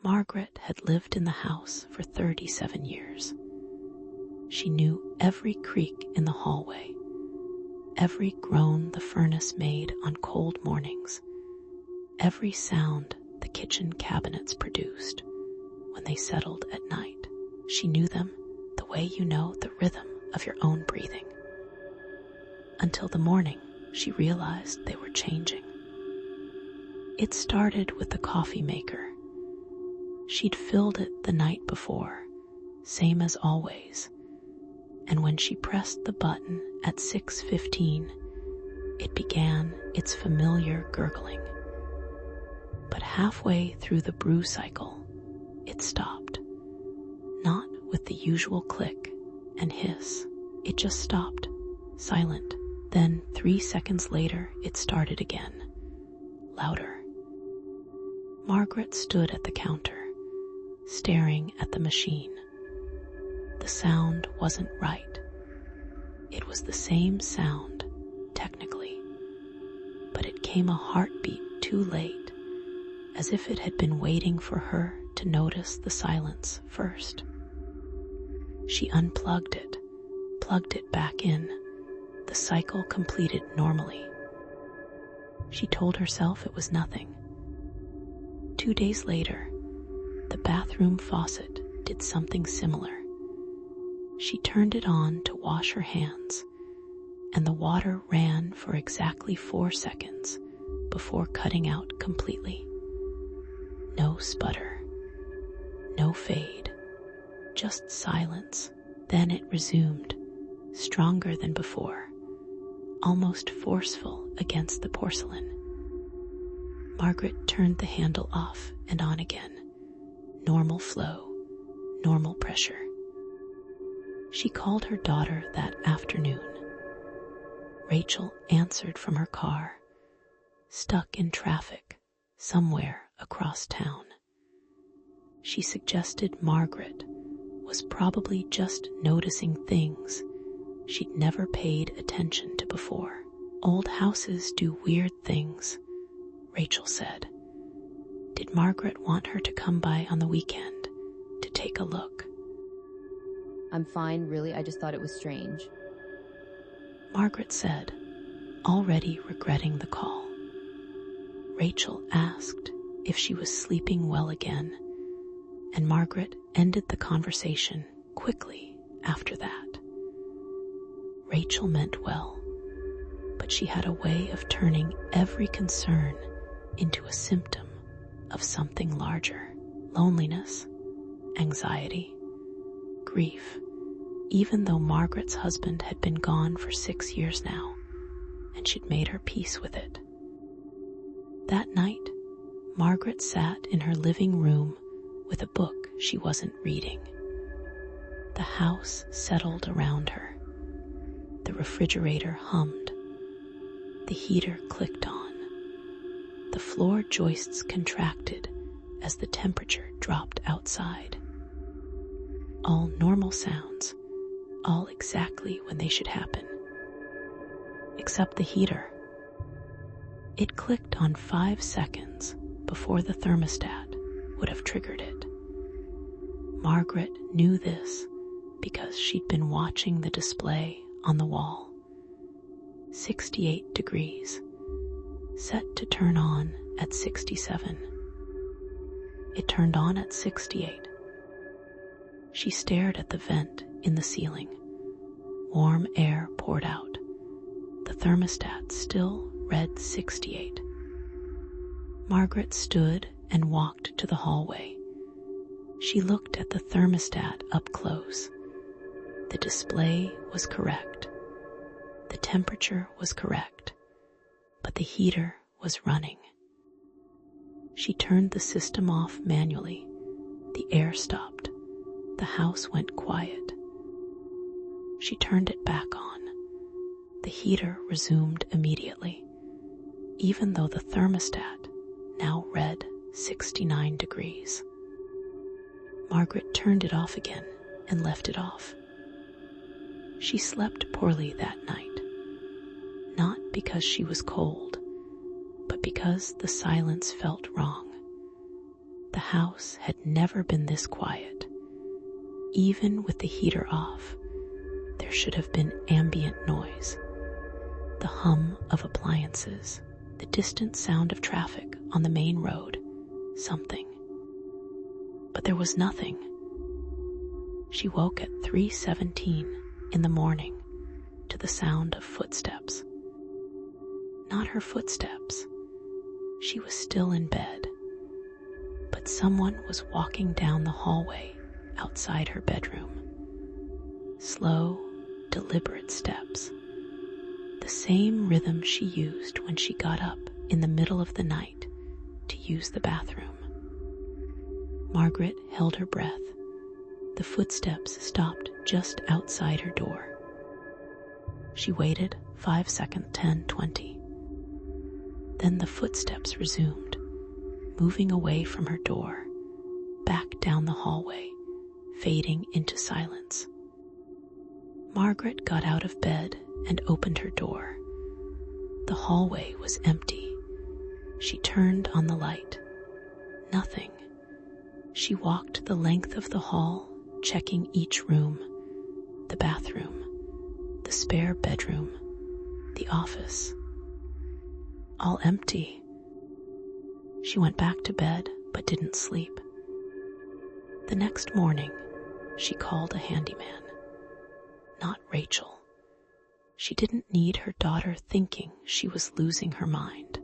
Margaret had lived in the house for 37 years. She knew every creak in the hallway, every groan the furnace made on cold mornings, every sound the kitchen cabinets produced when they settled at night. She knew them the way you know the rhythm of your own breathing. Until the morning she realized they were changing. It started with the coffee maker. She'd filled it the night before, same as always, and when she pressed the button at 6:15, it began its familiar gurgling. But halfway through the brew cycle, it stopped. Not with the usual click and hiss. It just stopped, silent. Then 3 seconds later, it started again, louder. Margaret stood at the counter, staring at the machine. The sound wasn't right. It was the same sound, technically, but it came a heartbeat too late, as if it had been waiting for her to notice the silence first. She unplugged it, plugged it back in. The cycle completed normally. She told herself it was nothing. 2 days later, the bathroom faucet did something similar. She turned it on to wash her hands, and the water ran for exactly 4 seconds before cutting out completely. No sputter, no fade, just silence. Then it resumed, stronger than before, almost forceful against the porcelain. Margaret turned the handle off and on again. Normal flow, normal pressure. She called her daughter that afternoon. Rachel answered from her car, stuck in traffic somewhere across town. She suggested Margaret was probably just noticing things she'd never paid attention to before. Old houses do weird things, Rachel said. Did Margaret want her to come by on the weekend to take a look? I'm fine, really, I just thought it was strange. Margaret said, already regretting the call. Rachel asked if she was sleeping well again, and Margaret ended the conversation quickly after that. Rachel meant well, but she had a way of turning every concern into a symptom of something larger. Loneliness, anxiety, grief, even though Margaret's husband had been gone for 6 years now, and she'd made her peace with it. That night, Margaret sat in her living room with a book she wasn't reading. The house settled around her. The refrigerator hummed. The heater clicked on. The floor joists contracted as the temperature dropped outside. All normal sounds, all exactly when they should happen. Except the heater. It clicked on 5 seconds before the thermostat would have triggered it. Margaret knew this because she'd been watching the display on the wall. 68 degrees, set to turn on at 67. It turned on at 68. She stared at the vent in the ceiling. Warm air poured out. The thermostat still read 68. Margaret stood and walked to the hallway. She looked at the thermostat up close. The display was correct. The temperature was correct, but the heater was running. She turned the system off manually. The air stopped. The house went quiet. She turned it back on. The heater resumed immediately, even though the thermostat now read 69 degrees. Margaret turned it off again and left it off. She slept poorly that night, not because she was cold, but because the silence felt wrong. The house had never been this quiet. Even with the heater off, there should have been ambient noise. The hum of appliances, the distant sound of traffic on the main road, something. But there was nothing. She woke at 3:17 in the morning to the sound of footsteps. Not her footsteps. She was still in bed. But someone was walking down the hallway outside her bedroom. Slow, deliberate steps. The same rhythm she used when she got up in the middle of the night to use the bathroom. Margaret held her breath. The footsteps stopped just outside her door. She waited 5 seconds, 10, 20. Then the footsteps resumed, moving away from her door, back down the hallway, fading into silence. Margaret got out of bed and opened her door. The hallway was empty. She turned on the light. Nothing. She walked the length of the hall, checking each room, the bathroom, the spare bedroom, the office. All empty. She went back to bed but didn't sleep. The next morning, she called a handyman. Not Rachel. She didn't need her daughter thinking she was losing her mind.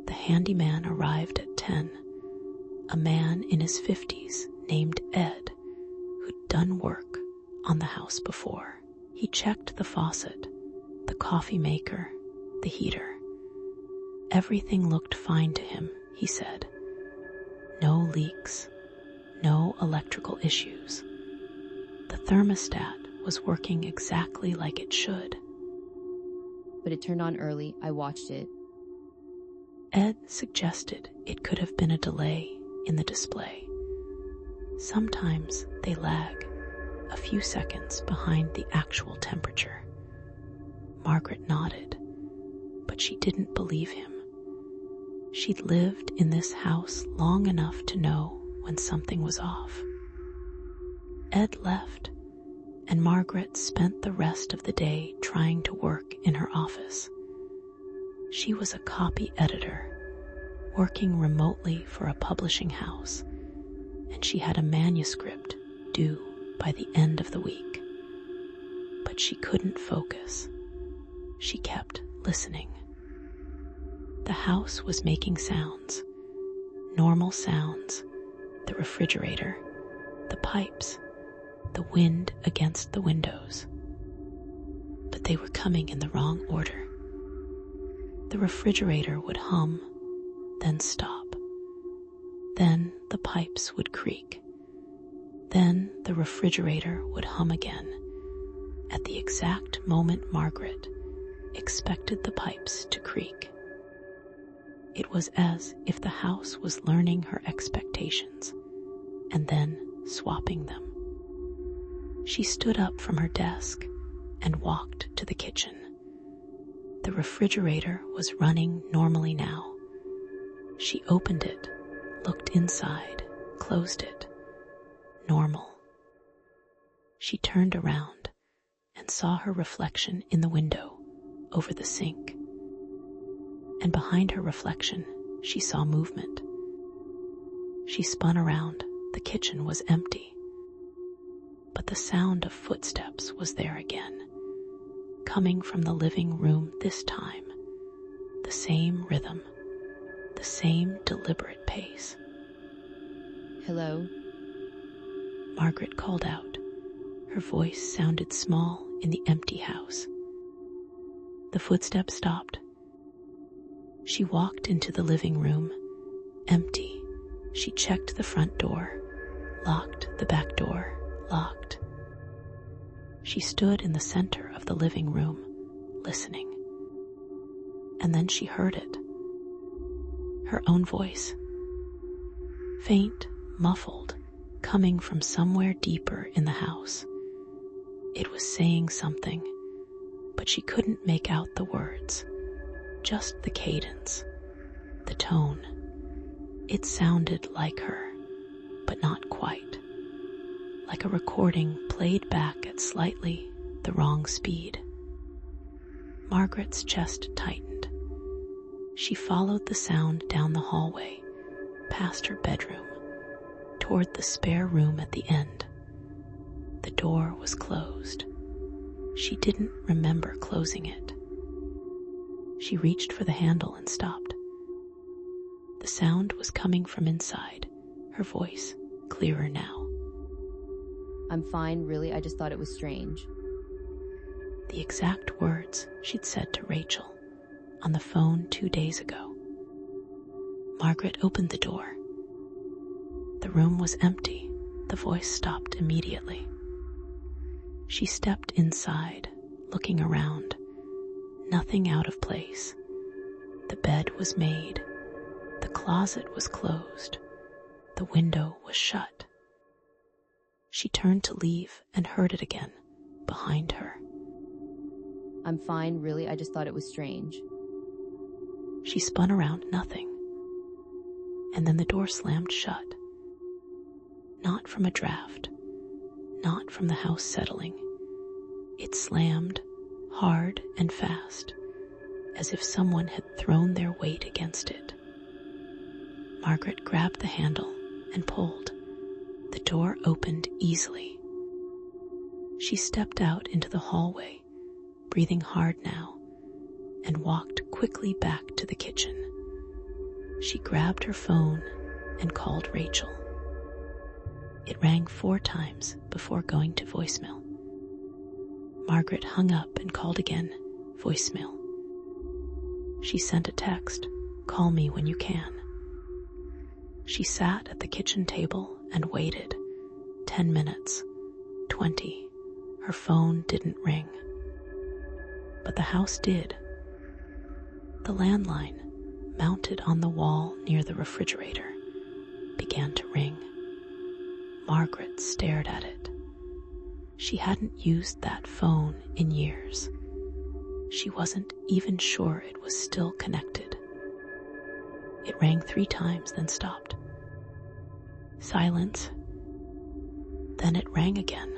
The handyman arrived at 10. A man in his 50s named Ed, who'd done work on the house before. He checked the faucet, the coffee maker, the heater. Everything looked fine to him, he said. No leaks, no electrical issues. The thermostat was working exactly like it should. But it turned on early. I watched it. Ed suggested it could have been a delay in the display. Sometimes they lag a few seconds behind the actual temperature. Margaret nodded, but she didn't believe him. She'd lived in this house long enough to know when something was off. Ed left, and Margaret spent the rest of the day trying to work in her office. She was a copy editor, working remotely for a publishing house, and she had a manuscript due by the end of the week. But she couldn't focus. She kept listening. The house was making sounds, normal sounds, the refrigerator, the pipes, the wind against the windows. But they were coming in the wrong order. The refrigerator would hum, then stop. Then the pipes would creak. Then the refrigerator would hum again, at the exact moment Margaret expected the pipes to creak. It was as if the house was learning her expectations and then swapping them. She stood up from her desk and walked to the kitchen. The refrigerator was running normally now. She opened it, looked inside, closed it. Normal. She turned around and saw her reflection in the window over the sink. And behind her reflection, she saw movement. She spun around. The kitchen was empty. But the sound of footsteps was there again, coming from the living room this time. The same rhythm, the same deliberate pace. Hello? Margaret called out. Her voice sounded small in the empty house. The footsteps stopped. She walked into the living room, empty. She checked the front door, locked the back door, locked. She stood in the center of the living room, listening. And then she heard it. Her own voice. Faint, muffled, coming from somewhere deeper in the house. It was saying something, but she couldn't make out the words. Just the cadence, the tone. It sounded like her, but not quite. Like a recording played back at slightly the wrong speed. Margaret's chest tightened. She followed the sound down the hallway, past her bedroom, toward the spare room at the end. The door was closed. She didn't remember closing it. She reached for the handle and stopped. The sound was coming from inside, her voice clearer now. I'm fine, really, I just thought it was strange. The exact words she'd said to Rachel on the phone 2 days ago. Margaret opened the door. The room was empty. The voice stopped immediately. She stepped inside, looking around. Nothing out of place. The bed was made. The closet was closed. The window was shut. She turned to leave and heard it again, behind her. I'm fine, really, I just thought it was strange. She spun around, nothing. And then the door slammed shut. Not from a draft. Not from the house settling. It slammed, hard and fast, as if someone had thrown their weight against it. Margaret grabbed the handle and pulled. The door opened easily. She stepped out into the hallway, breathing hard now, and walked quickly back to the kitchen. She grabbed her phone and called Rachel. It rang 4 times before going to voicemail. Margaret hung up and called again, voicemail. She sent a text, "Call me when you can." She sat at the kitchen table and waited. 10 minutes, 20. Her phone didn't ring. But the house did. The landline, mounted on the wall near the refrigerator, began to ring. Margaret stared at it. She hadn't used that phone in years. She wasn't even sure it was still connected. It rang 3 times, then stopped. Silence. Then it rang again.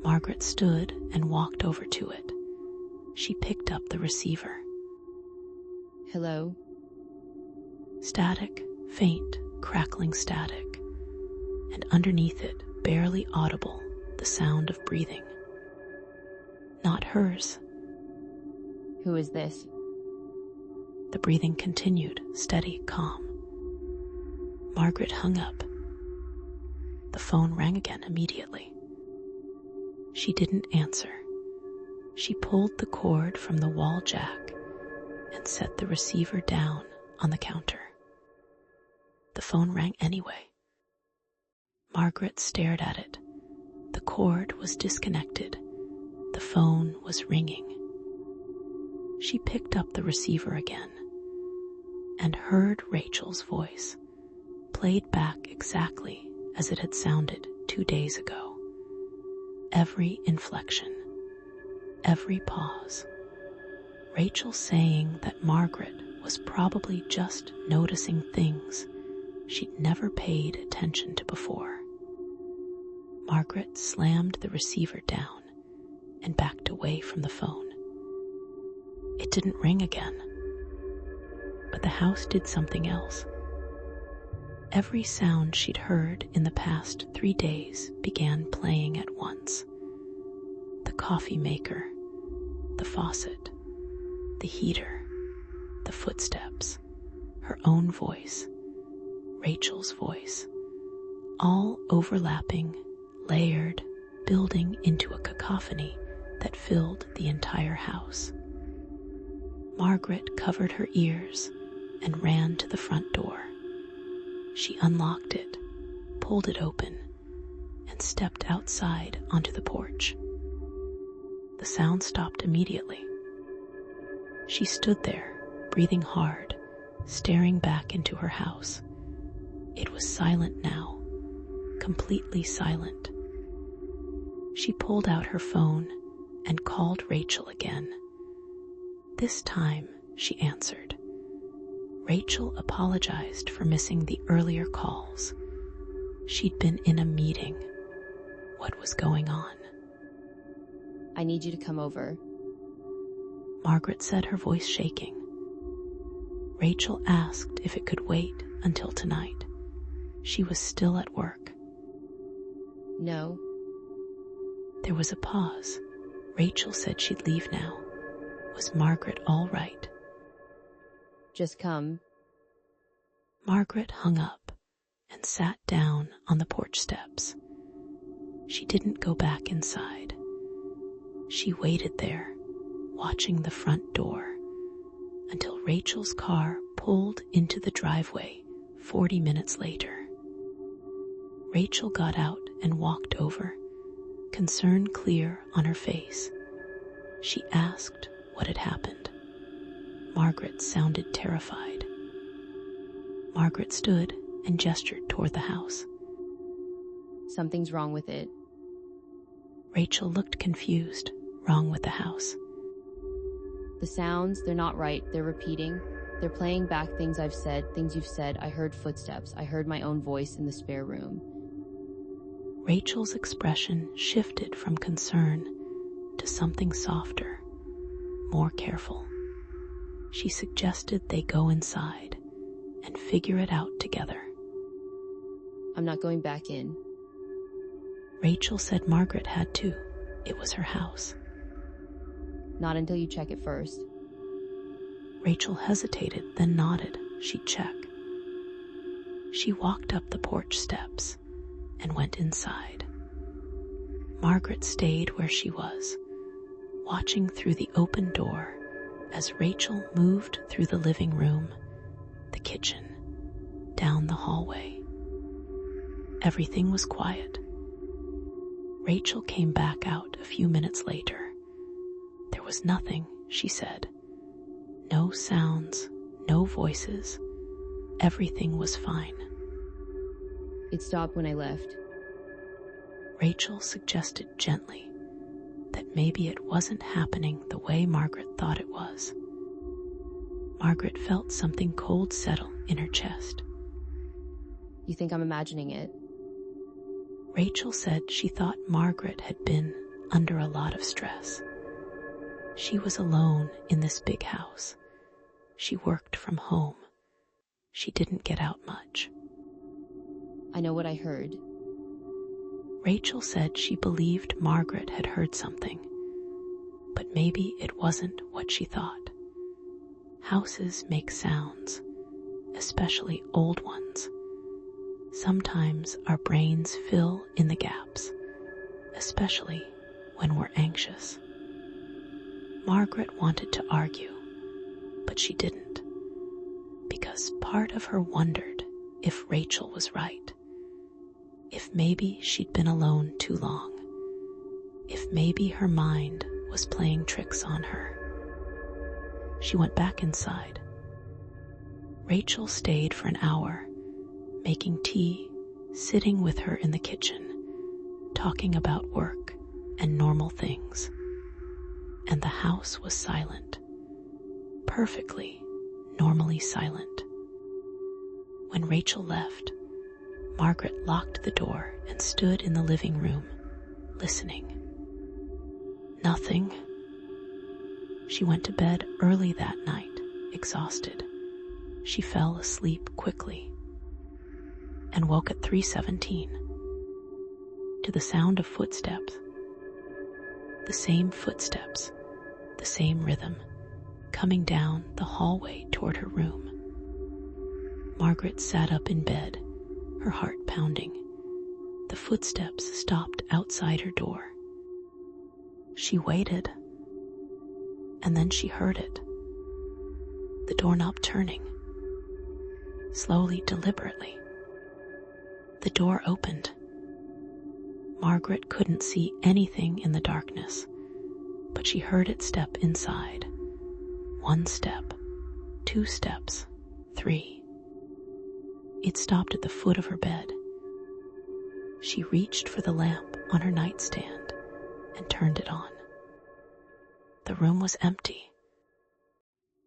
Margaret stood and walked over to it. She picked up the receiver. Hello? Static, faint, crackling static. And underneath it, barely audible, the sound of breathing. Not hers. Who is this? The breathing continued, steady, calm. Margaret hung up. The phone rang again immediately. She didn't answer. She pulled the cord from the wall jack and set the receiver down on the counter. The phone rang anyway. Margaret stared at it. The cord was disconnected. The phone was ringing. She picked up the receiver again and heard Rachel's voice, played back exactly as it had sounded 2 days ago. Every inflection, every pause. Rachel saying that Margaret was probably just noticing things she'd never paid attention to before. Margaret slammed the receiver down and backed away from the phone. It didn't ring again, but the house did something else. Every sound she'd heard in the past 3 days began playing at once. The coffee maker, the faucet, the heater, the footsteps, her own voice, Rachel's voice, all overlapping, layered, building into a cacophony that filled the entire house. Margaret covered her ears and ran to the front door. She unlocked it, pulled it open, and stepped outside onto the porch. The sound stopped immediately. She stood there, breathing hard, staring back into her house. It was silent now, completely silent. She pulled out her phone and called Rachel again. This time, she answered. Rachel apologized for missing the earlier calls. She'd been in a meeting. What was going on? I need you to come over. Margaret said, her voice shaking. Rachel asked if it could wait until tonight. She was still at work. No. There was a pause. Rachel said she'd leave now. Was Margaret all right? Just come. Margaret hung up and sat down on the porch steps. She didn't go back inside. She waited there, watching the front door, until Rachel's car pulled into the driveway 40 minutes later. Rachel got out and walked over, concern clear on her face. She asked what had happened. Margaret sounded terrified. Margaret stood and gestured toward the house. Something's wrong with it. Rachel looked confused. Wrong with the house? The sounds, they're not right. They're repeating. They're playing back things I've said, things you've said. I heard footsteps. I heard my own voice in the spare room. Rachel's expression shifted from concern to something softer, more careful. She suggested they go inside and figure it out together. I'm not going back in. Rachel said Margaret had to. It was her house. Not until you check it first. Rachel hesitated, then nodded. She'd check. She walked up the porch steps and went inside. Margaret stayed where she was, watching through the open door as Rachel moved through the living room, the kitchen, down the hallway. Everything was quiet. Rachel came back out a few minutes later. There was nothing, she said. No sounds, no voices. Everything was fine. It stopped when I left. Rachel suggested gently that maybe it wasn't happening the way Margaret thought it was. Margaret felt something cold settle in her chest. You think I'm imagining it? Rachel said she thought Margaret had been under a lot of stress. She was alone in this big house. She worked from home. She didn't get out much. I know what I heard. Rachel said she believed Margaret had heard something, but maybe it wasn't what she thought. Houses make sounds, especially old ones. Sometimes our brains fill in the gaps, especially when we're anxious. Margaret wanted to argue, but she didn't, because part of her wondered if Rachel was right, if maybe she'd been alone too long, if maybe her mind was playing tricks on her. She went back inside. Rachel stayed for an hour, making tea, sitting with her in the kitchen, talking about work and normal things. And the house was silent, perfectly, normally silent. When Rachel left, Margaret locked the door and stood in the living room, listening. Nothing. She went to bed early that night, exhausted. She fell asleep quickly and woke at 3:17 to the sound of footsteps. The same footsteps, the same rhythm, coming down the hallway toward her room. Margaret sat up in bed, her heart pounding. The footsteps stopped outside her door. She waited, and then she heard it. The doorknob turning. Slowly, deliberately. The door opened. Margaret couldn't see anything in the darkness, but she heard it step inside. 1 step, 2 steps, 3. It stopped at the foot of her bed. She reached for the lamp on her nightstand and turned it on. The room was empty,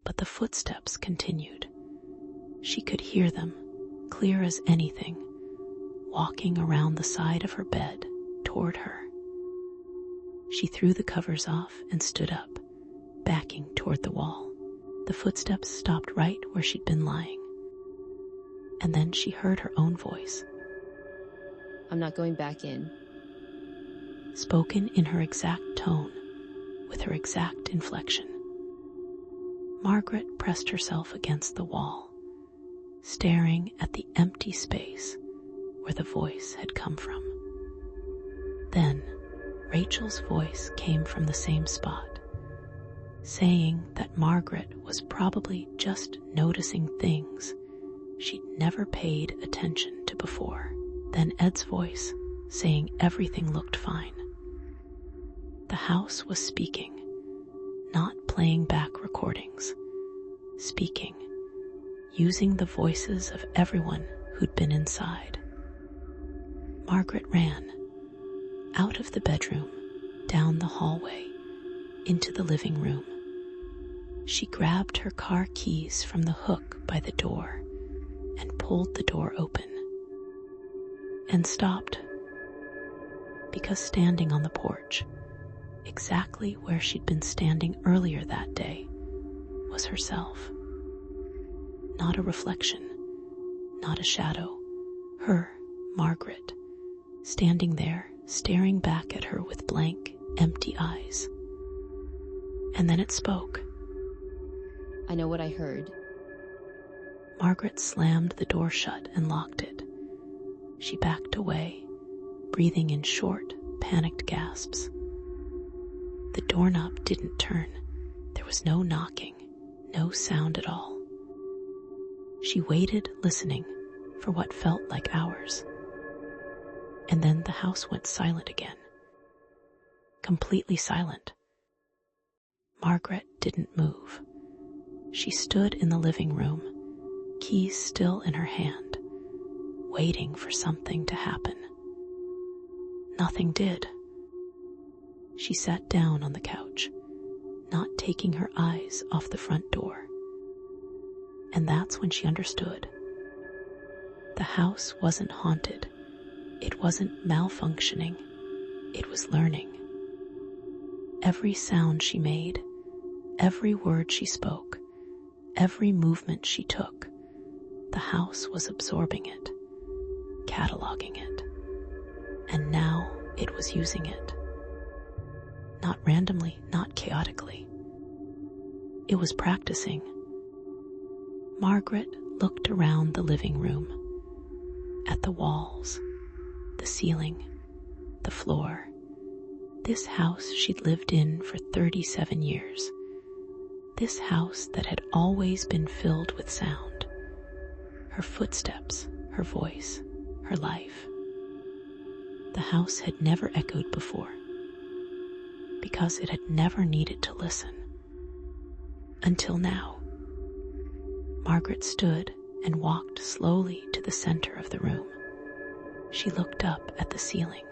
but the footsteps continued, She could hear them, clear as anything, walking around the side of her bed toward her. She threw the covers off and stood up, backing toward the wall. The footsteps stopped right where she'd been lying. And then she heard her own voice. I'm not going back in. Spoken in her exact tone, with her exact inflection. Margaret pressed herself against the wall, staring at the empty space where the voice had come from. Then Rachel's voice came from the same spot, saying that Margaret was probably just noticing things she'd never paid attention to before. Then Ed's voice, saying everything looked fine. The house was speaking, not playing back recordings, speaking, using the voices of everyone who'd been inside. Margaret ran, out of the bedroom, down the hallway, into the living room. She grabbed her car keys from the hook by the door and pulled the door open. And stopped, because standing on the porch, exactly where she'd been standing earlier that day, was herself. Not a reflection, not a shadow. Her, Margaret, standing there, staring back at her with blank, empty eyes. And then it spoke. I know what I heard. Margaret slammed the door shut and locked it. She backed away, breathing in short, panicked gasps. The doorknob didn't turn. There was no knocking, no sound at all. She waited, listening, for what felt like hours. And then the house went silent again. Completely silent. Margaret didn't move. She stood in the living room, keys still in her hand, waiting for something to happen. Nothing did. She sat down on the couch, not taking her eyes off the front door. And that's when she understood. The house wasn't haunted. It wasn't malfunctioning. It was learning. Every sound she made, every word she spoke, every movement she took, the house was absorbing it, cataloging it, and now it was using it. Not randomly, not chaotically. It was practicing. Margaret looked around the living room, at the walls, the ceiling, the floor. This house she'd lived in for 37 years. This house that had always been filled with sound. Her footsteps, her voice, her life. The house had never echoed before, because it had never needed to listen. Until now. Margaret stood and walked slowly to the center of the room. She looked up at the ceiling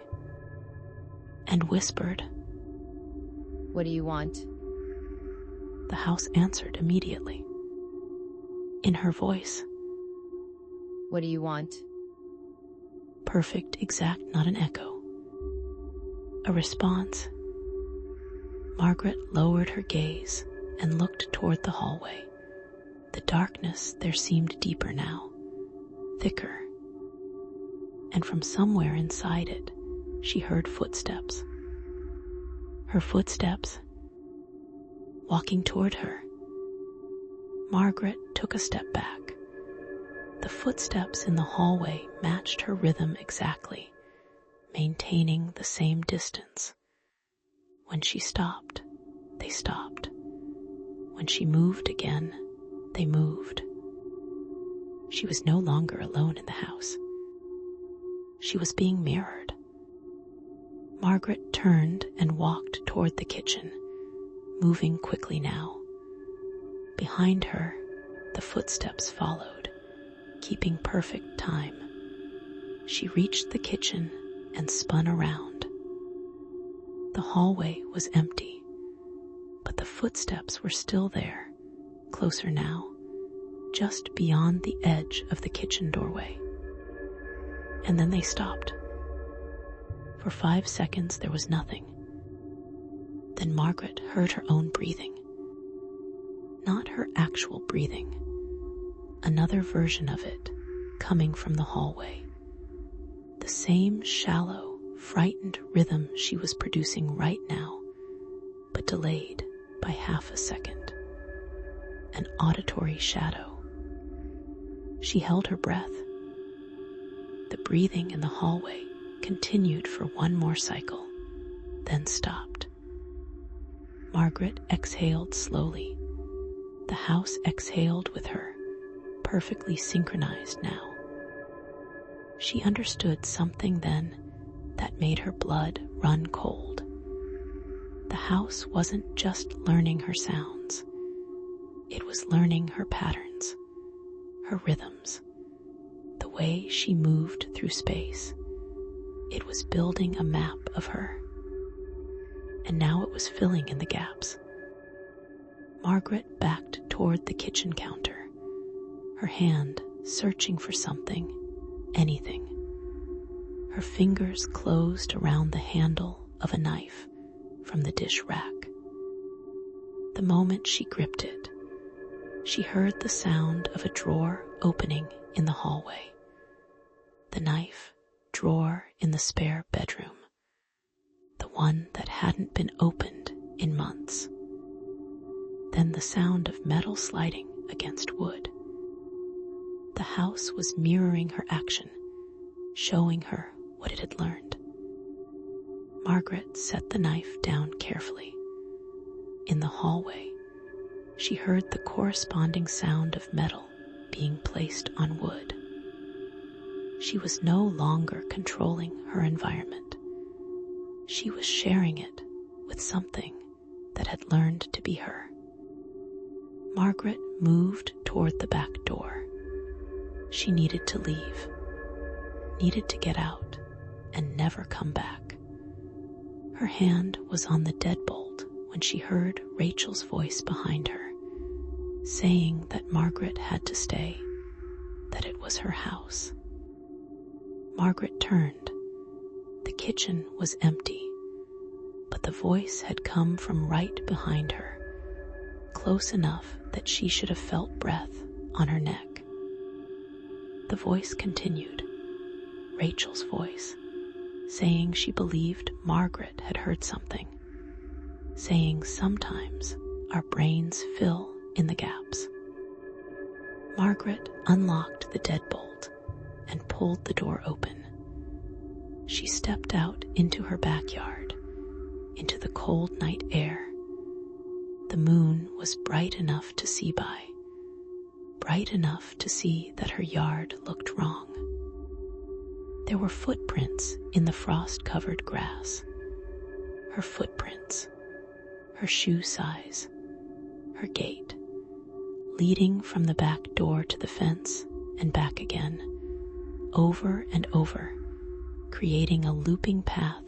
and whispered, What do you want? The house answered immediately. In her voice. What do you want? Perfect, exact, not an echo. A response. Margaret lowered her gaze and looked toward the hallway. The darkness there seemed deeper now, thicker. And from somewhere inside it, she heard footsteps. Her footsteps, walking toward her. Margaret took a step back. The footsteps in the hallway matched her rhythm exactly, maintaining the same distance. When she stopped, they stopped. When she moved again, they moved. She was no longer alone in the house. She was being mirrored. Margaret turned and walked toward the kitchen, moving quickly now. Behind her, the footsteps followed, keeping perfect time. She reached the kitchen and spun around. The hallway was empty, but the footsteps were still there, closer now, just beyond the edge of the kitchen doorway. And then they stopped. For 5 seconds there was nothing. Then Margaret heard her own breathing. Not her actual breathing. Another version of it coming from the hallway. The same shallow, frightened rhythm she was producing right now, but delayed by half a second. An auditory shadow. She held her breath. The breathing in the hallway continued for one more cycle, then stopped. Margaret exhaled slowly. The house exhaled with her, perfectly synchronized now. She understood something then that made her blood run cold. The house wasn't just learning her sounds. It was learning her patterns, her rhythms, the way she moved through space. It was building a map of her. And now it was filling in the gaps. Margaret backed toward the kitchen counter, her hand searching for something, anything. Her fingers closed around the handle of a knife from the dish rack. The moment she gripped it, she heard the sound of a drawer opening in the hallway. The knife drawer in the spare bedroom, the one that hadn't been opened in months. Then the sound of metal sliding against wood. The house was mirroring her action, showing her what it had learned. Margaret set the knife down carefully. In the hallway, she heard the corresponding sound of metal being placed on wood. She was no longer controlling her environment. She was sharing it with something that had learned to be her. Margaret moved toward the back door. She needed to leave, needed to get out and never come back. Her hand was on the deadbolt when she heard Rachel's voice behind her, saying that Margaret had to stay, that it was her house. Margaret turned. The kitchen was empty, but the voice had come from right behind her, close enough that she should have felt breath on her neck. The voice continued, Rachel's voice, saying she believed Margaret had heard something, saying sometimes our brains fill in the gaps. Margaret unlocked the deadbolt and pulled the door open. She stepped out into her backyard, into the cold night air. The moon was bright enough to see by, bright enough to see that her yard looked wrong. There were footprints in the frost-covered grass. Her footprints, her shoe size, her gait, leading from the back door to the fence and back again, over and over, creating a looping path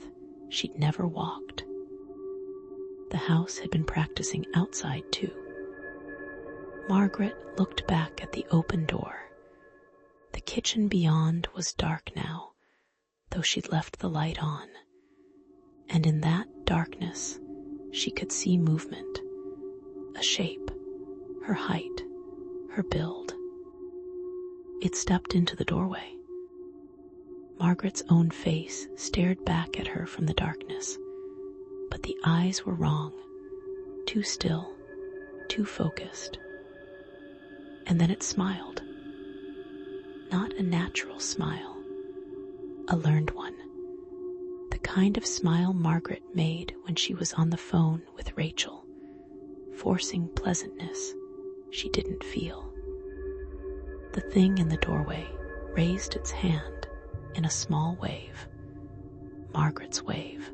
she'd never walked. The house had been practicing outside too. Margaret looked back at the open door. The kitchen beyond was dark now, though she'd left the light on. And in that darkness, she could see movement, a shape, her height, her build. It stepped into the doorway. Margaret's own face stared back at her from the darkness, but the eyes were wrong, too still, too focused. And then it smiled. Not a natural smile, a learned one. The kind of smile Margaret made when she was on the phone with Rachel, forcing pleasantness she didn't feel. The thing in the doorway raised its hand in a small wave, Margaret's wave,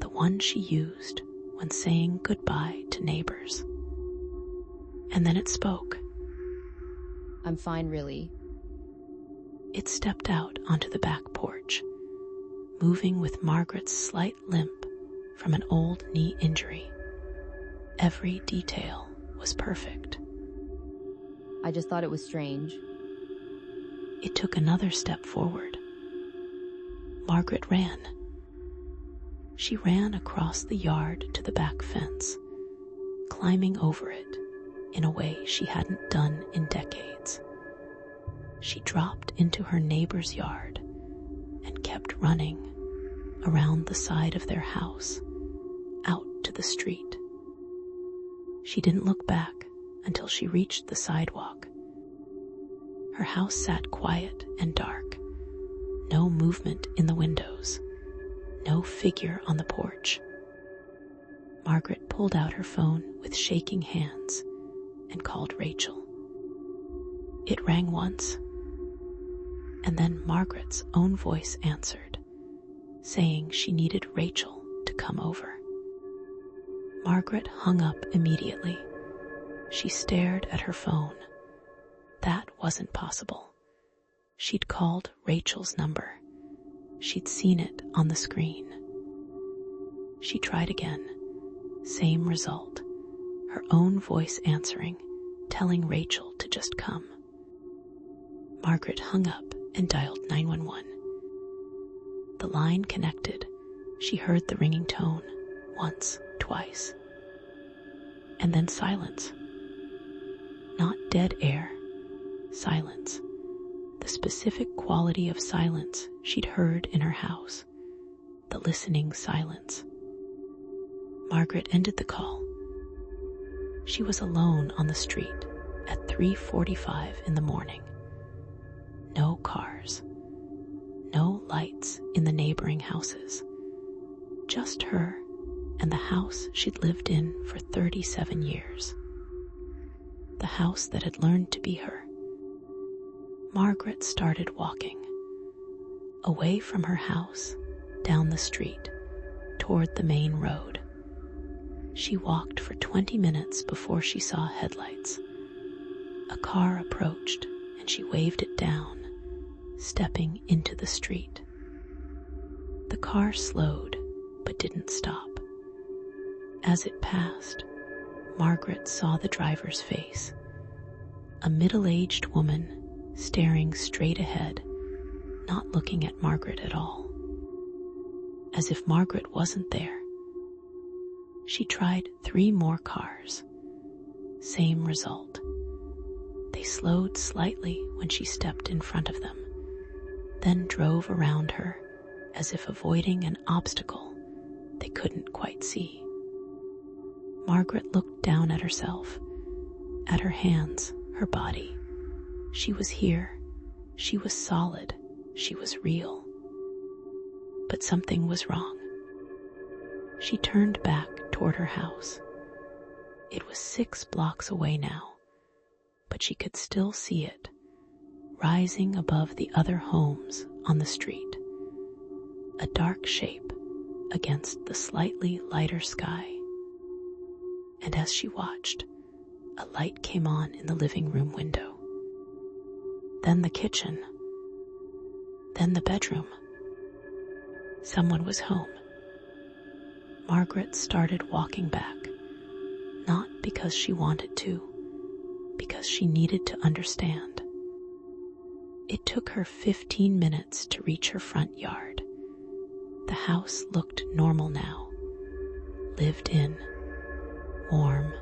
the one she used when saying goodbye to neighbors. And then it spoke. I'm fine, really. It stepped out onto the back porch, moving with Margaret's slight limp from an old knee injury. Every detail was perfect. I just thought it was strange. It took another step forward. Margaret ran. She ran across the yard to the back fence, climbing over it in a way she hadn't done in decades. She dropped into her neighbor's yard and kept running around the side of their house, out to the street. She didn't look back until she reached the sidewalk. Her house sat quiet and dark. No movement in the windows. No figure on the porch. Margaret pulled out her phone with shaking hands and called Rachel. It rang once, and then Margaret's own voice answered, saying she needed Rachel to come over. Margaret hung up immediately. She stared at her phone. That wasn't possible. She'd called Rachel's number. She'd seen it on the screen. She tried again. Same result. Her own voice answering, telling Rachel to just come. Margaret hung up and dialed 911. The line connected. She heard the ringing tone once, twice. And then silence. Not dead air. Silence. The specific quality of silence she'd heard in her house. The listening silence. Margaret ended the call. She was alone on the street at 3:45 in the morning. No cars. No lights in the neighboring houses. Just her and the house she'd lived in for 37 years. The house that had learned to be her. Margaret started walking. Away from her house, down the street, toward the main road. She walked for 20 minutes before she saw headlights. A car approached and she waved it down, stepping into the street. The car slowed but didn't stop. As it passed, Margaret saw the driver's face. A middle-aged woman staring straight ahead, not looking at Margaret at all. As if Margaret wasn't there. She tried 3 more cars. Same result. They slowed slightly when she stepped in front of them, then drove around her as if avoiding an obstacle they couldn't quite see. Margaret looked down at herself, at her hands, her body. She was here. She was solid. She was real. But something was wrong. She turned back toward her house. It was 6 blocks away now, but she could still see it, rising above the other homes on the street. A dark shape against the slightly lighter sky. And as she watched, a light came on in the living room window. Then the kitchen. Then the bedroom. Someone was home. Margaret started walking back, not because she wanted to, because she needed to understand. It took her 15 minutes to reach her front yard. The house looked normal now. Lived in. Warm.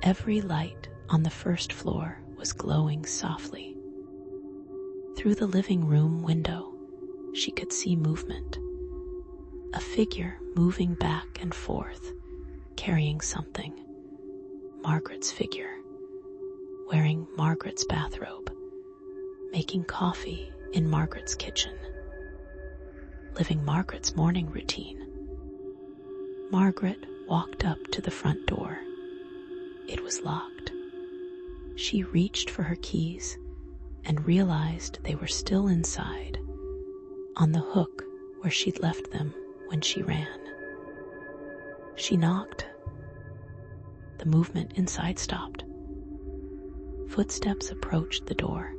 Every light on the first floor was glowing softly. Through the living room window, she could see movement. A figure moving back and forth, carrying something. Margaret's figure, wearing Margaret's bathrobe, making coffee in Margaret's kitchen, living Margaret's morning routine. Margaret walked up to the front door. It was locked. She reached for her keys and realized they were still inside, on the hook where she'd left them when she ran. She knocked. The movement inside stopped. Footsteps approached the door.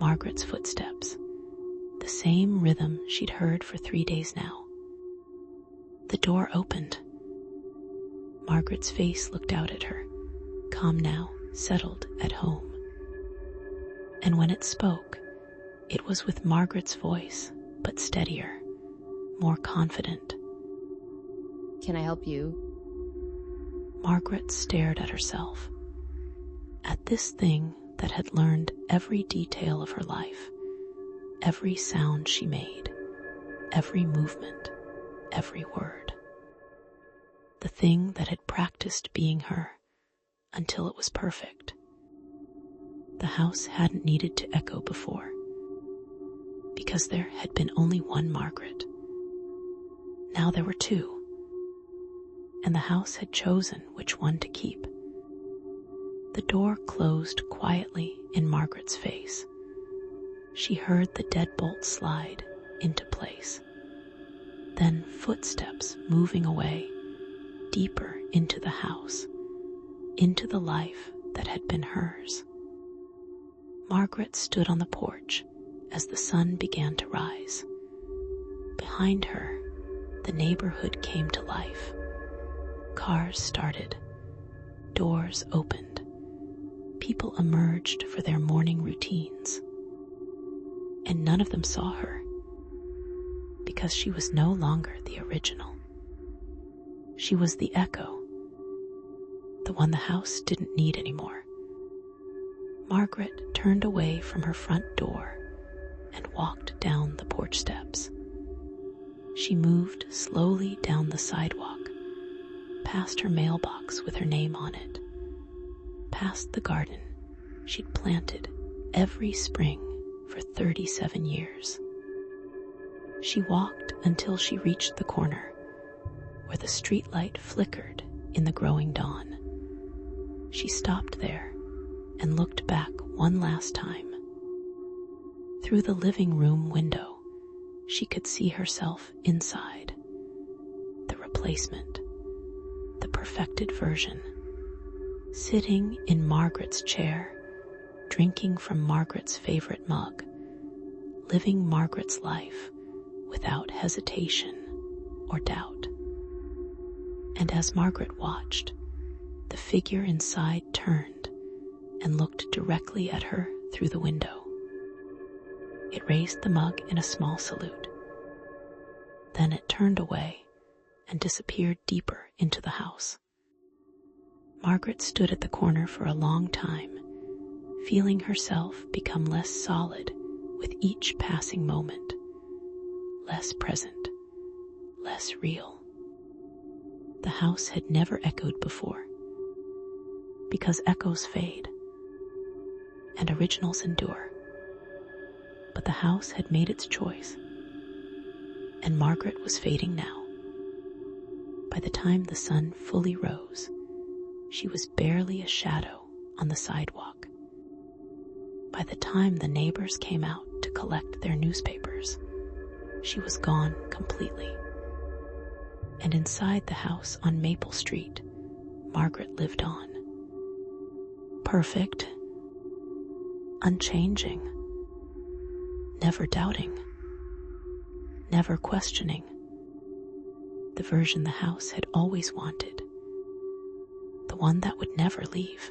Margaret's footsteps. The same rhythm she'd heard for 3 days now. The door opened. Margaret's face looked out at her, calm now, settled at home. And when it spoke, it was with Margaret's voice, but steadier, more confident. Can I help you? Margaret stared at herself, at this thing that had learned every detail of her life, every sound she made, every movement, every word. The thing that had practiced being her until it was perfect. The house hadn't needed to echo before, because there had been only one Margaret. Now there were two, and the house had chosen which one to keep. The door closed quietly in Margaret's face. She heard the deadbolt slide into place. Then footsteps moving away, deeper into the house, into the life that had been hers. Margaret stood on the porch as the sun began to rise. Behind her, the neighborhood came to life. Cars started, doors opened, people emerged for their morning routines. And none of them saw her, because she was no longer the original. She was the echo, the one the house didn't need anymore. Margaret turned away from her front door and walked down the porch steps. She moved slowly down the sidewalk, past her mailbox with her name on it, past the garden she'd planted every spring for 37 years. She walked until she reached the corner where the streetlight flickered in the growing dawn. She stopped there and looked back one last time. Through the living room window, she could see herself inside. The replacement, the perfected version, sitting in Margaret's chair, drinking from Margaret's favorite mug, living Margaret's life without hesitation or doubt. And as Margaret watched, the figure inside turned and looked directly at her through the window. It raised the mug in a small salute. Then it turned away and disappeared deeper into the house. Margaret stood at the corner for a long time, feeling herself become less solid with each passing moment, less present, less real. The house had never echoed before, because echoes fade and originals endure. But the house had made its choice, and Margaret was fading now. By the time the sun fully rose, she was barely a shadow on the sidewalk. By the time the neighbors came out to collect their newspapers, she was gone completely. And inside the house on Maple Street, Margaret lived on. Perfect, unchanging, never doubting, never questioning. The version the house had always wanted, the one that would never leave.